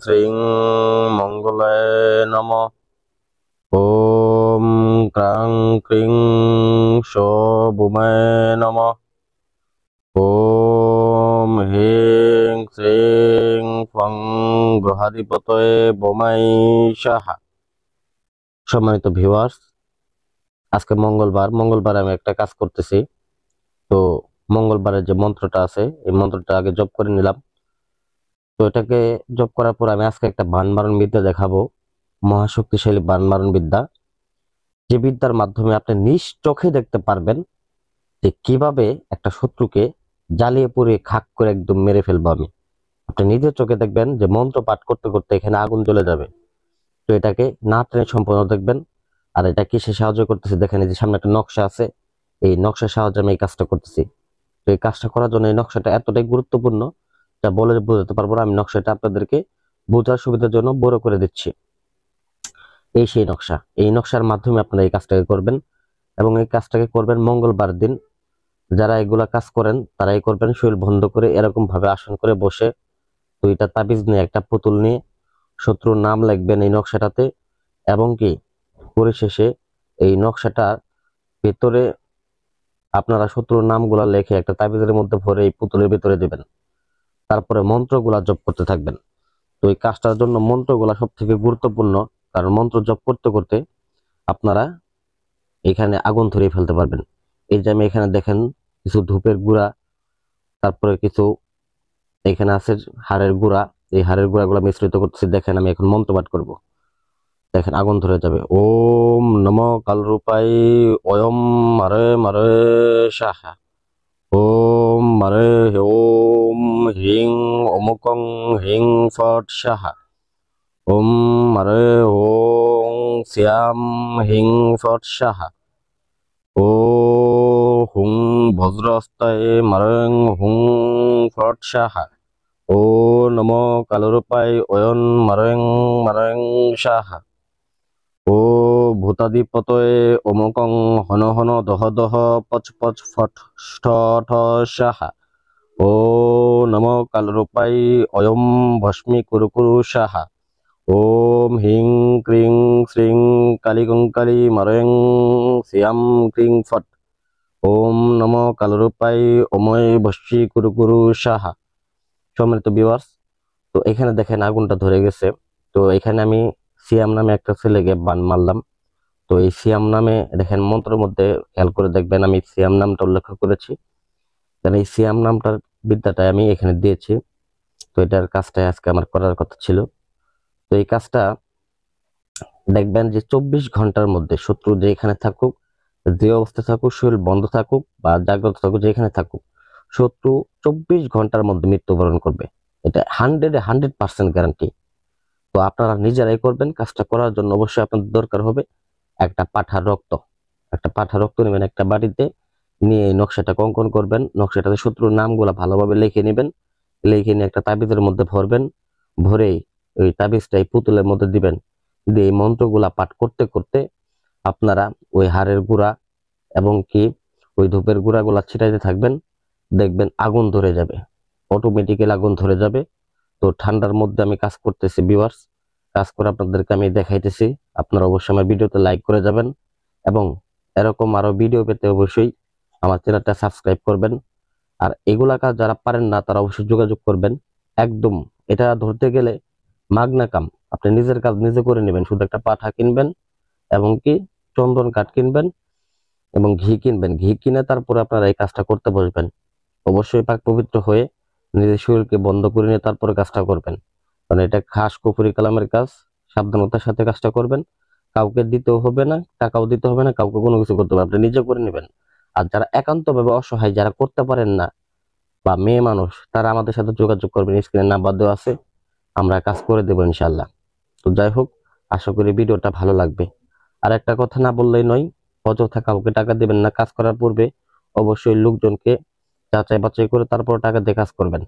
শ্রীং মঙ্গলায় নমঃ। ওম ক্রাং ক্রিং শোভুমায় নমঃ। ওম হ্রিং শ্রীং ফং গ্রহাধিপতয়ে বোমাই সাহা। সম্মানিত ভিউয়ার্স, আজকে মঙ্গলবার আমি একটা কাজ করতেছি। তো মঙ্গলবারের যে মন্ত্রটা আছে এই মন্ত্রটা আগে জপ করে নিলাম। তো এটাকে জপ করার পর আমি আজকে একটা বান মারণ বিদ্যা দেখাবো, মহাশক্তিশালী বান মারণ বিদ্যা, যে বিদ্যার মাধ্যমে আপনি নিজ চোখে দেখতে পারবেন যে কিভাবে একটা শত্রুকে জ্বালিয়ে পুড়িয়ে খাক করে একদম মেরে ফেলবো আমি। আপনি নিজের চোখে দেখবেন যে মন্ত্র পাঠ করতে করতে এখানে আগুন জ্বলে যাবে। তো এটাকে না টেনে সম্পূর্ণ দেখবেন। আর এটা কিসে সাহায্য করতেছে দেখেন, এই যে সামনে একটা নকশা আছে, এই নকশার সাহায্যে আমি এই কাজটা করতেছি। তো এই কাজটা করার জন্য এই নকশাটা এতটাই গুরুত্বপূর্ণ যা বলে বোঝাতে পারবো না। আমি নকশাটা আপনাদেরকে বোঝার সুবিধার জন্য বড় করে দিচ্ছি। এই সেই নকশা, এই নকশার মাধ্যমে আপনারা এই কাজটাকে করবেন এবং এই কাজটাকে করবেন মঙ্গলবার দিন। যারা এগুলা কাজ করেন তারাই করবেন, শরীর বন্ধ করে এরকম ভাবে আসন করে বসে 2টা তাবিজ নিয়ে, একটা পুতুল নিয়ে শত্রুর নাম লিখবেন এই নকশাটাতে, এবং কি পরিশেষে এই নকশাটার ভেতরে আপনারা শত্রুর নামগুলা লিখে একটা তাবিজের মধ্যে ভরে এই পুতুলের ভিতরে দিবেন। তারপরে মন্ত্রগুলা জপ করতে থাকবেন। তো এই কাজটার জন্য মন্ত্রগুলা সব থেকে গুরুত্বপূর্ণ, কারণ মন্ত্র জপ করতে করতে আপনারা এখানে আগুন ধরিয়ে ফেলতে পারবেন। এই যে আমি এখানে দেখেন কিছু ধূপের গুঁড়া, তারপরে কিছু এখানে আছে হাড়ের গুঁড়া, এই হাড়ের গুঁড়াগুলো মিশ্রিত করতেছি। দেখেন আমি এখন মন্ত্র পাঠ করব, দেখেন আগুন ধরে যাবে। ওম নম কালরূপাই অয়ম মারে মারে সাহা। ওম মারে ওম হ্রিং অমুকং হ্রিং ফট সাহা। ওম মারে ওং শ্যাম হ্রিং ফট সাহা। ও হুং বজ্রস্তায় মারং হুং ফট সাহা। ও নম কালরূপায় অয়ন মারং মারং সাহা। ও ভূতাধিপতয়ে অমুকং হন হন দহ দহ পচ পচ ফট ঠ ঠ সাহা। ও নম কালরূপায় অয়ম ভস্মী কুরু কুরু সাহা। ওম হিং ক্রিং শ্রিং কালী মারং শ্যাম ক্রিং ফট। ওম নম কালরূপায় অময় ভস্মী কুরু কুরু সাহা। সম্মানিত ভিউয়ার্স, তো এখানে দেখেন আগুনটা ধরে গেছে। তো এখানে আমি সিয়াম নামে একটা ছেলেকে বান মারলাম। তো এই সিয়াম নামে দেখেন মন্ত্রের মধ্যে খেয়াল করে দেখবেন আমি সিয়াম নামটা উল্লেখ করেছি, কারণ এই সিয়াম নামটার বিদ্যাটা আমি এখানে দিয়েছি। তো এটার কাজটাই আজকে আমার করার কথা ছিল। তো এই কাজটা দেখবেন যে 24 ঘন্টার মধ্যে শত্রু যেখানে থাকুক, যে অবস্থায় থাকুক, শরীর বন্ধ থাকুক বা জাগ্রত থাকুক, যেখানে থাকুক, শত্রু 24 ঘন্টার মধ্যে মৃত্যুবরণ করবে। এটা 100% গ্যারান্টি। তো আপনারা নিজেরাই করবেন। কাজটা করার জন্য অবশ্যই আপনাদের দরকার হবে একটা পাঁঠার রক্ত। একটা পাঁঠার রক্ত নেবেন একটা বাটিতে, নিয়ে এই নকশাটা অঙ্কন করবেন। নকশাটাতে শত্রুর নামগুলা ভালোভাবে লিখে নেবেন, লিখে নিয়ে একটা তাবিজের মধ্যে ভরবেন। ভরে ওই তাবিজটা এই পুতুলের মধ্যে দিবেন। দিয়ে এই মন্ত্রগুলা পাঠ করতে করতে আপনারা ওই হাড়ের গুঁড়া এবং কি ওই ধূপের গুঁড়াগুলা ছিটাইতে থাকবেন। দেখবেন আগুন ধরে যাবে, অটোমেটিক্যালি আগুন ধরে যাবে। তো ঠান্ডার মধ্যে আমি কাজ করতেছি ভিউয়ার্স, কাজ করে আপনাদেরকে আমি দেখাইতেছি। আপনারা অবশ্যই আমার ভিডিওতে লাইক করে যাবেন এবং এরকম আরো ভিডিও পেতে অবশ্যই আমার চ্যানেলটা সাবস্ক্রাইব করবেন। আর এগুলা কাজ যারা পারেন না তারা অবশ্যই যোগাযোগ করবেন। একদম এটা ধরতে গেলে মাগনা কাম, আপনি নিজের কাজ নিজে করে নেবেন। শুধু একটা পাঠা কিনবেন এবং কি চন্দন কাঠ কিনবেন এবং ঘি কিনবেন। ঘি কিনে তারপরে আপনারা এই কাজটা করতে বসবেন। অবশ্যই পাক পবিত্র হয়ে নিজের শরীরকে বন্ধ করে নিয়ে তারপরে কাজটা করবেন, কারণ এটা খাস কুফরি কালামের কাজ। সাবধানতার সাথে কাজটা করবেন। কাউকে দিতেও হবে না, টাকাও দিতে হবে না, কাউকে কোনো কিছু করতে হবে না, আপনি নিজে করে নেবেন। আর যারা একান্তভাবে অসহায়, যারা করতে পারেন না বা মেয়ে মানুষ, তারা আমাদের সাথে যোগাযোগ করবেন। স্ক্রিনে নাম্বার দেওয়া আছে, আমরা কাজ করে দেবো ইনশাল্লাহ। তো যাই হোক, আশা করি ভিডিওটা ভালো লাগবে। আর একটা কথা না বললেই নয়, অযথা কাউকে টাকা দিবেন না। কাজ করার পূর্বে অবশ্যই লোকজনকে যাচাই বাছাই করে তারপর টাকা দিয়ে কাজ করবেন।